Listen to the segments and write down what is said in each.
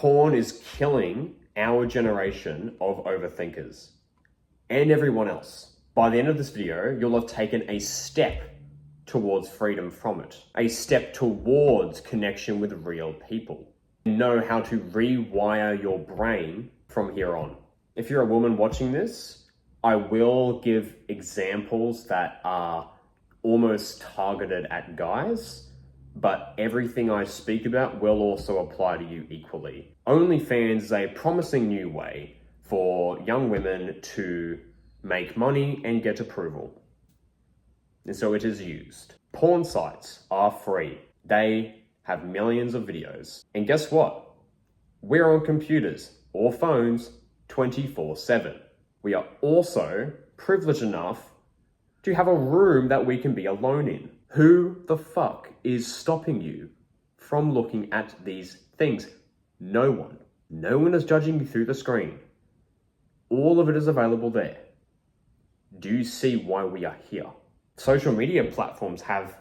Porn is killing our generation of overthinkers and everyone else. By the end of this video, you'll have taken a step towards freedom from it, a step towards connection with real people, and know how to rewire your brain from here on. If you're a woman watching this, I will give examples that are almost targeted at guys, but everything I speak about will also apply to you equally. OnlyFans is a promising new way for young women to make money and get approval. And so it is used. Porn sites are free. They have millions of videos. And guess what? We're on computers or phones 24/7. We are also privileged enough to have a room that we can be alone in. Who the fuck is stopping you from looking at these things? No one. No one is judging you through the screen. All of it is available there. Do you see why we are here? Social media platforms have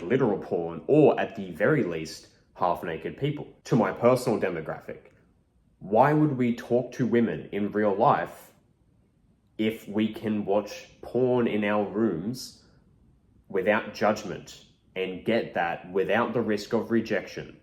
literal porn, or at the very least, half-naked people. To my personal demographic, why would we talk to women in real life if we can watch porn in our rooms without judgment and get that without the risk of rejection?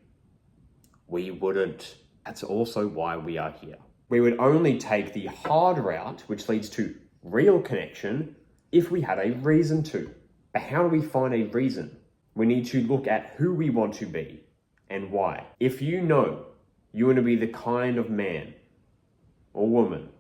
We wouldn't. That's also why we are here. We would only take the hard route, which leads to real connection, if we had a reason to. But how do we find a reason? We need to look at who we want to be and why. If you know you want to be the kind of man or woman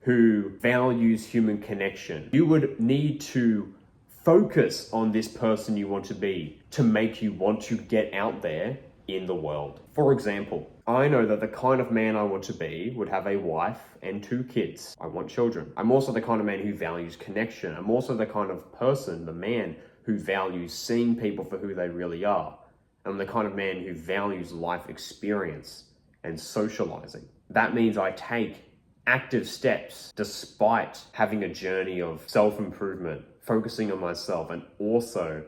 who values human connection, you would need to focus on this person you want to be to make you want to get out there in the world. For example, I know that the kind of man I want to be would have a wife and 2 kids. I want children. I'm also the kind of man who values connection. I'm also the kind of person, the man, who values seeing people for who they really are. I'm the kind of man who values life experience and socializing. That means I take active steps despite having a journey of self-improvement, focusing on myself, and also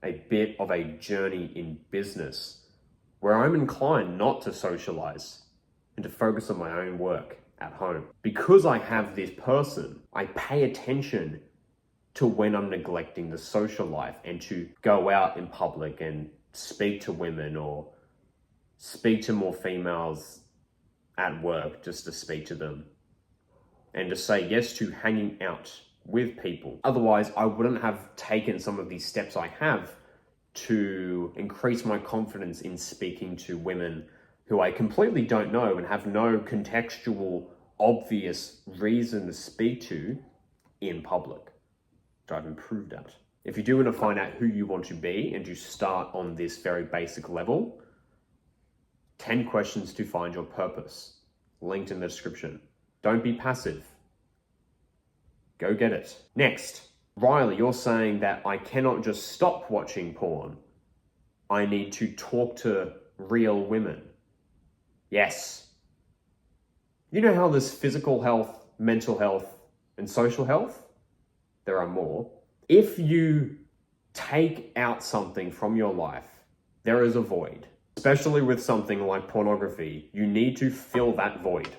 a bit of a journey in business where I'm inclined not to socialize and to focus on my own work at home. Because I have this person, I pay attention to when I'm neglecting the social life and to go out in public and speak to women or speak to more females at work just to speak to them and to say yes to hanging out with people. Otherwise, I wouldn't have taken some of these steps I have to increase my confidence in speaking to women who I completely don't know and have no contextual, obvious reason to speak to in public, which I've improved at. If you do want to find out who you want to be and you start on this very basic level, 10 questions to find your purpose, linked in the description. Don't be passive. Go get it. Next, Riley, you're saying that I cannot just stop watching porn. I need to talk to real women. Yes. You know how there's physical health, mental health, and social health? There are more. If you take out something from your life, there is a void. Especially with something like pornography, you need to fill that void.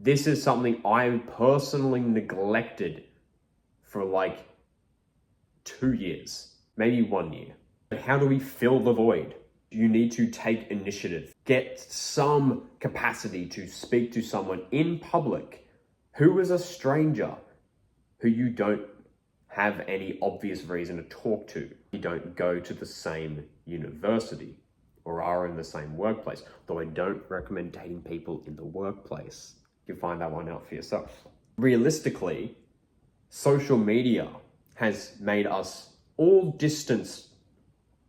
This is something I personally neglected for like 2 years, maybe 1 year. But how do we fill the void? You need to take initiative. Get some capacity to speak to someone in public who is a stranger, who you don't have any obvious reason to talk to. You don't go to the same university or are in the same workplace, though I don't recommend dating people in the workplace. You can find that one out for yourself. Realistically, social media has made us all distance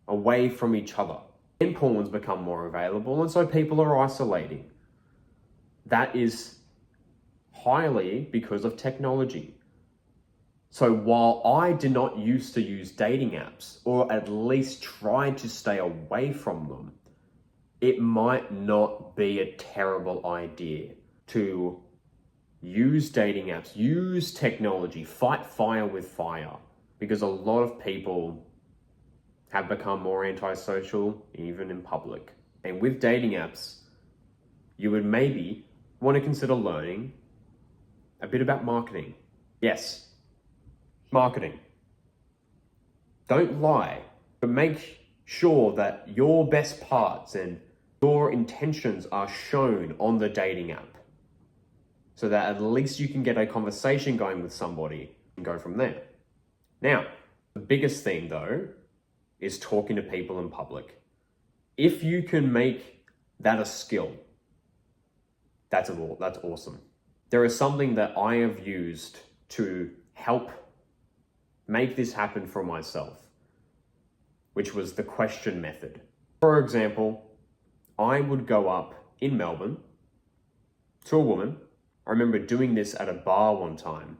away from each other. And porn's become more available, and so people are isolating. That is highly because of technology. So while I did not used to use dating apps, or at least try to stay away from them, it might not be a terrible idea to use dating apps, use technology, fight fire with fire, because a lot of people have become more antisocial, even in public. And with dating apps, you would maybe want to consider learning a bit about marketing. Yes, marketing. Don't lie, but make sure that your best parts and your intentions are shown on the dating app so that at least you can get a conversation going with somebody and go from there. Now, the biggest thing though is talking to people in public. If you can make that a skill, that's awesome. There is something that I have used to help make this happen for myself, which was the question method. For example, I would go up in Melbourne to a woman. I remember doing this at a bar one time.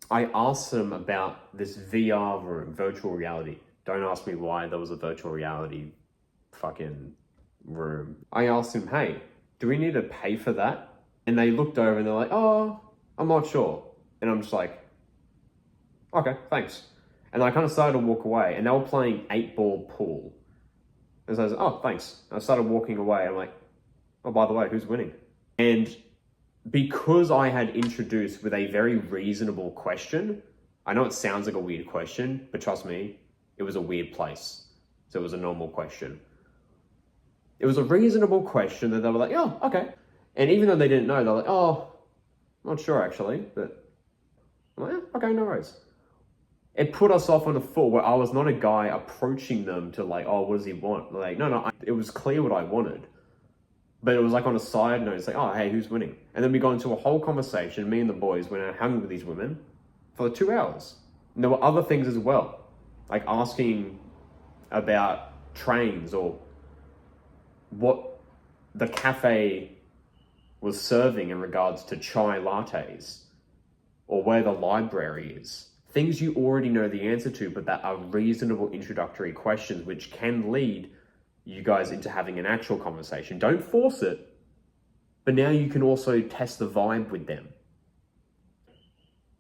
I asked them about this VR room, virtual reality. Don't ask me why there was a virtual reality fucking room. I asked them, hey, do we need to pay for that? And they looked over and they're like, oh, I'm not sure. And I'm just like, okay, thanks. And I kind of started to walk away and they were playing 8-ball pool. And so I was like, oh, thanks. And I started walking away. I'm like, oh, by the way, who's winning? And because I had introduced with a very reasonable question, I know it sounds like a weird question, but trust me, it was a weird place. So it was a normal question. It was a reasonable question that they were like, oh, okay. And even though they didn't know, they're like, oh, not sure actually, but I'm like, yeah, okay, no worries. It put us off on a foot where I was not a guy approaching them to like, oh, what does he want? Like, no, it was clear what I wanted. But it was like on a side note, it's like, oh, hey, who's winning? And then we got into a whole conversation, me and the boys went out hung with these women for 2 hours. And there were other things as well, like asking about trains or what the cafe was serving in regards to chai lattes or where the library is. Things you already know the answer to, but that are reasonable introductory questions which can lead you guys into having an actual conversation. Don't force it, but now you can also test the vibe with them.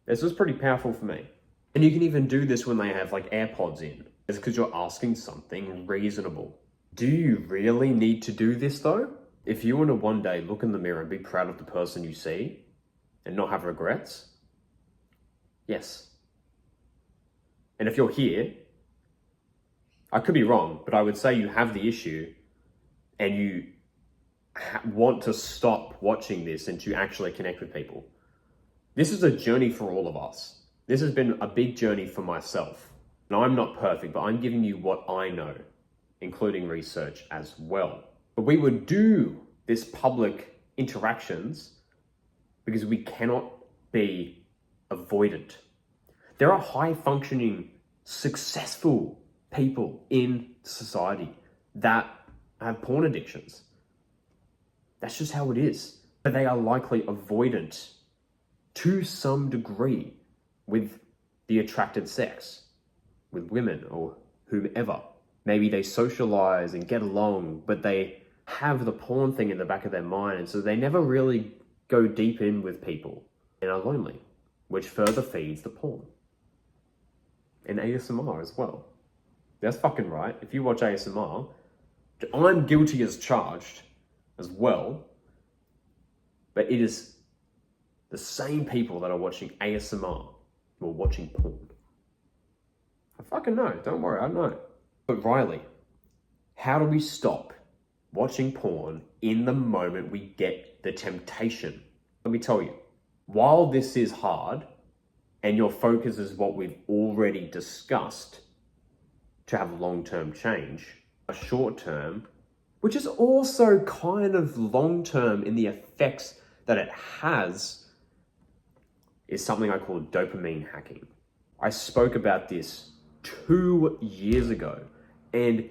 This was pretty powerful for me. And you can even do this when they have like AirPods in. It's because you're asking something reasonable. Do you really need to do this though? If you want to one day look in the mirror and be proud of the person you see and not have regrets, yes. And if you're here, I could be wrong, but I would say you have the issue and you want to stop watching this and to actually connect with people. This is a journey for all of us. This has been a big journey for myself. And I'm not perfect, but I'm giving you what I know, including research as well. But we would do this public interactions because we cannot be avoidant. There are high functioning, successful people in society that have porn addictions. That's just how it is. But they are likely avoidant to some degree with the attracted sex, with women or whomever. Maybe they socialize and get along, but they have the porn thing in the back of their mind, and so they never really go deep in with people and are lonely, which further feeds the porn. And ASMR as well. That's fucking right. If you watch ASMR, I'm guilty as charged as well, but it is the same people that are watching ASMR who are watching porn. I fucking know. Don't worry, I know. But Riley, how do we stop watching porn in the moment we get the temptation? Let me tell you, while this is hard and your focus is what we've already discussed to have long-term change, a short-term, which is also kind of long-term in the effects that it has, is something I call dopamine hacking. I spoke about this 2 years ago and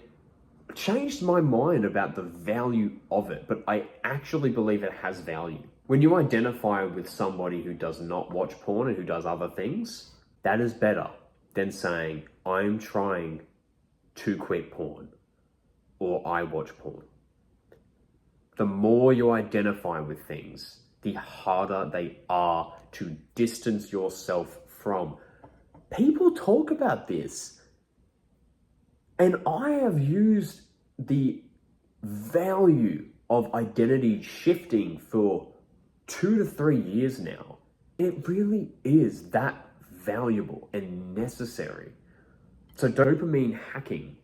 changed my mind about the value of it, but I actually believe it has value. When you identify with somebody who does not watch porn and who does other things, that is better than saying, I'm trying to quit porn or I watch porn. The more you identify with things, the harder they are to distance yourself from. People talk about this, and I have used the value of identity shifting for 2 to 3 years now. It really is that valuable and necessary. So dopamine hacking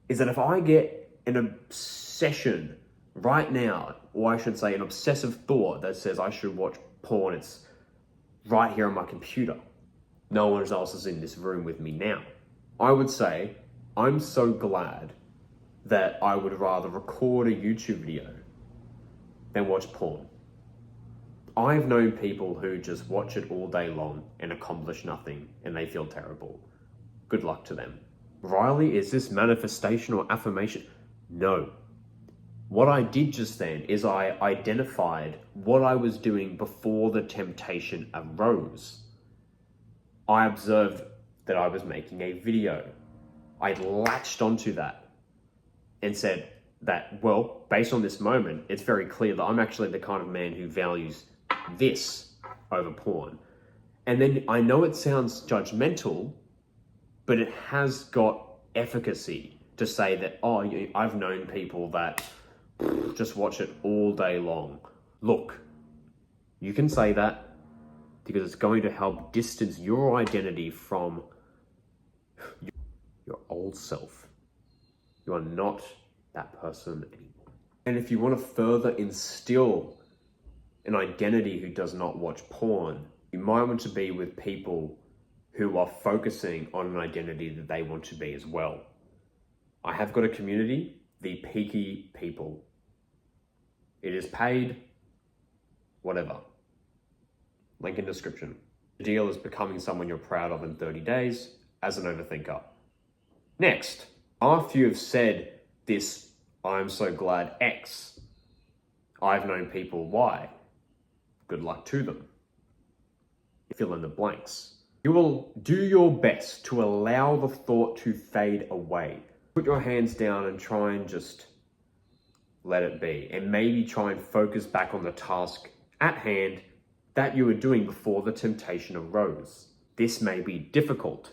is that if I get an obsession right now, or I should say an obsessive thought that says I should watch porn, it's right here on my computer. No one else is in this room with me now. I would say, I'm so glad that I would rather record a YouTube video than watch porn. I've known people who just watch it all day long and accomplish nothing, and they feel terrible. Good luck to them. Riley, is this manifestation or affirmation? No. What I did just then is I identified what I was doing before the temptation arose. I observed that I was making a video. I latched onto that and said that, well, based on this moment, it's very clear that I'm actually the kind of man who values this over porn. And then I know it sounds judgmental, but it has got efficacy to say that, oh, I've known people that just watch it all day long. Look, you can say that because it's going to help distance your identity from your old self. You are not that person anymore. And if you want to further instill an identity who does not watch porn, you might want to be with people who are focusing on an identity that they want to be as well. I have got a community, the Peaky People. It is paid, whatever. Link in description. The deal is becoming someone you're proud of in 30 days as an overthinker. Next, after you have said this, I'm so glad X, I've known people Y. Good luck to them. Fill in the blanks. You will do your best to allow the thought to fade away. Put your hands down and try and just let it be. And maybe try and focus back on the task at hand that you were doing before the temptation arose. This may be difficult,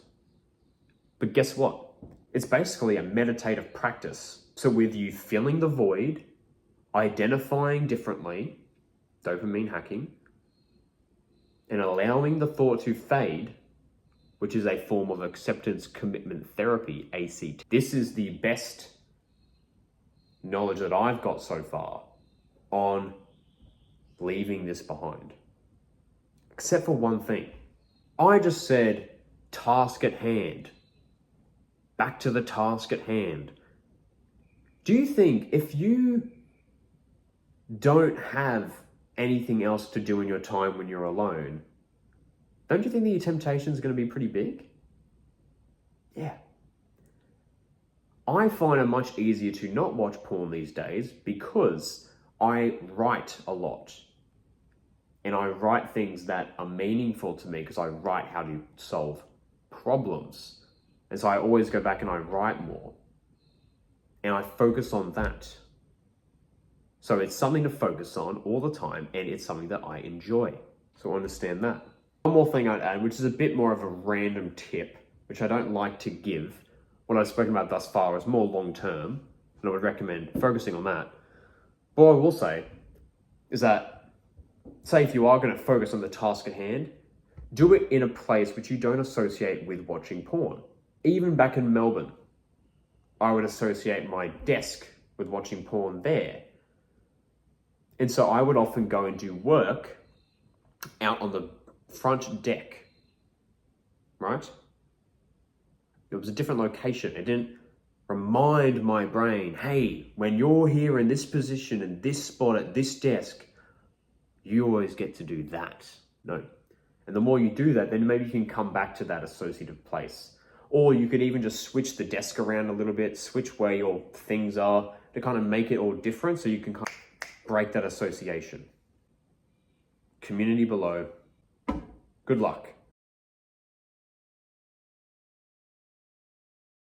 but guess what? It's basically a meditative practice. So with you filling the void, identifying differently, dopamine hacking, and allowing the thought to fade, which is a form of acceptance commitment therapy, ACT. This is the best knowledge that I've got so far on leaving this behind. Except for one thing. I just said task at hand. Back to the task at hand. Do you think if you don't have anything else to do in your time when you're alone, don't you think that your temptation is going to be pretty big? Yeah. I find it much easier to not watch porn these days because I write a lot. And I write things that are meaningful to me because I write how to solve problems. And so I always go back and I write more. And I focus on that. So it's something to focus on all the time, and it's something that I enjoy. So understand that. One more thing I'd add, which is a bit more of a random tip, which I don't like to give. What I've spoken about thus far is more long-term, and I would recommend focusing on that. But what I will say is that, say if you are going to focus on the task at hand, do it in a place which you don't associate with watching porn. Even back in Melbourne, I would associate my desk with watching porn there. And so I would often go and do work out on the front deck, right? It was a different location. It didn't remind my brain, hey, when you're here in this position, in this spot, at this desk, you always get to do that. No. And the more you do that, then maybe you can come back to that associative place. Or you could even just switch the desk around a little bit, switch where your things are to kind of make it all different so you can kind of break that association. Community below. Good luck.